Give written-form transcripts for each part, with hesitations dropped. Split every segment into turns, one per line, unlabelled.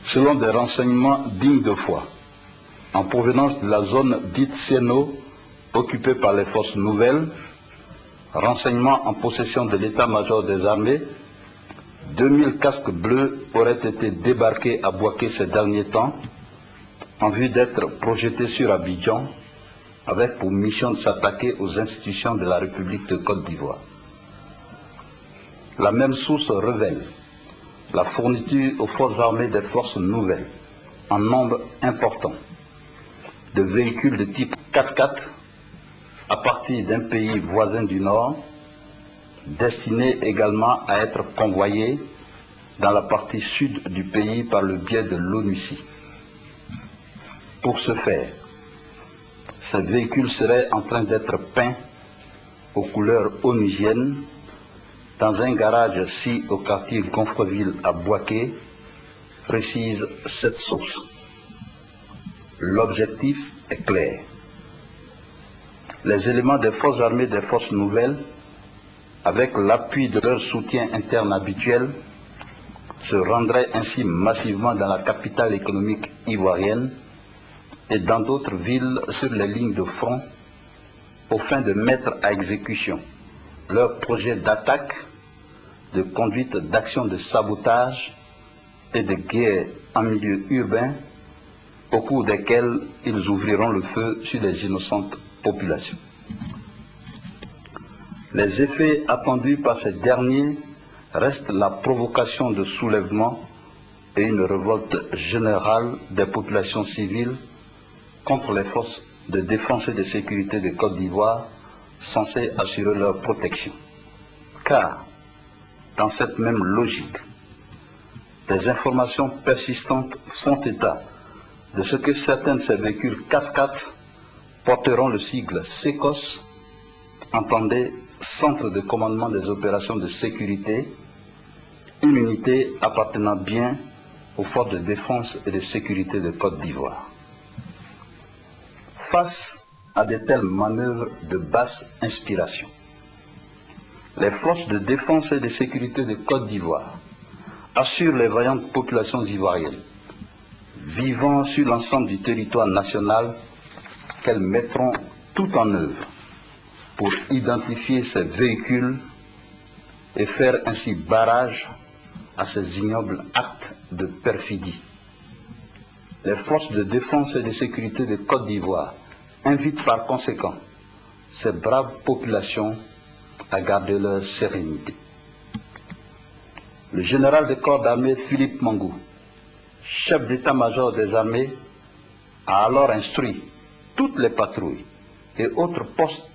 selon des renseignements dignes de foi, en provenance de la zone dite Sieno, occupée par les forces nouvelles, renseignements en possession de l'état-major des armées, 2000 casques bleus auraient été débarqués à Bouaké ces derniers temps, en vue d'être projetés sur Abidjan, avec pour mission de s'attaquer aux institutions de la République de Côte d'Ivoire. La même source révèle la fourniture aux forces armées des forces nouvelles, en nombre important, de véhicules de type 4x4 à partir d'un pays voisin du Nord, destinés également à être convoyés dans la partie sud du pays par le biais de l'ONUCI. Pour ce faire, ces véhicules seraient en train d'être peints aux couleurs onusiennes dans un garage situé au quartier Gonfreville à Bouaké, précise cette source. L'objectif est clair. Les éléments des forces armées des forces nouvelles, avec l'appui de leur soutien interne habituel, se rendraient ainsi massivement dans la capitale économique ivoirienne et dans d'autres villes sur les lignes de front, au fin de mettre à exécution leur projet d'attaque, de conduite d'actions de sabotage et de guerre en milieu urbain, au cours desquelles ils ouvriront le feu sur les innocentes populations. Les effets attendus par ces derniers restent la provocation de soulèvements et une révolte générale des populations civiles contre les forces de défense et de sécurité de Côte d'Ivoire censées assurer leur protection. Car, dans cette même logique, des informations persistantes font état de ce que certains de ces véhicules 4x4 porteront le sigle SECOS, entendez Centre de commandement des opérations de sécurité, une unité appartenant bien aux forces de défense et de sécurité de Côte d'Ivoire. Face à de telles manœuvres de basse inspiration, les forces de défense et de sécurité de Côte d'Ivoire assurent les vaillantes populations ivoiriennes vivant sur l'ensemble du territoire national qu'elles mettront tout en œuvre pour identifier ces véhicules et faire ainsi barrage à ces ignobles actes de perfidie. Les forces de défense et de sécurité de Côte d'Ivoire invitent par conséquent ces braves populations à garder leur sérénité. Le général de corps d'armée Philippe Mangou, chef d'état-major des armées, a alors instruit toutes les patrouilles et autres postes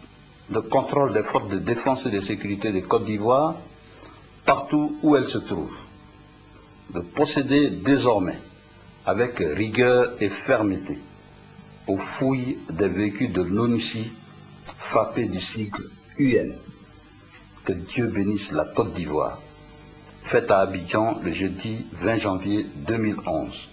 de contrôle des forces de défense et de sécurité de Côte d'Ivoire, partout où elles se trouvent, de procéder désormais avec rigueur et fermeté aux fouilles des véhicules de l'ONUCI frappés du sigle UN. Que Dieu bénisse la Côte d'Ivoire, faite à Abidjan le jeudi 20 janvier 2011.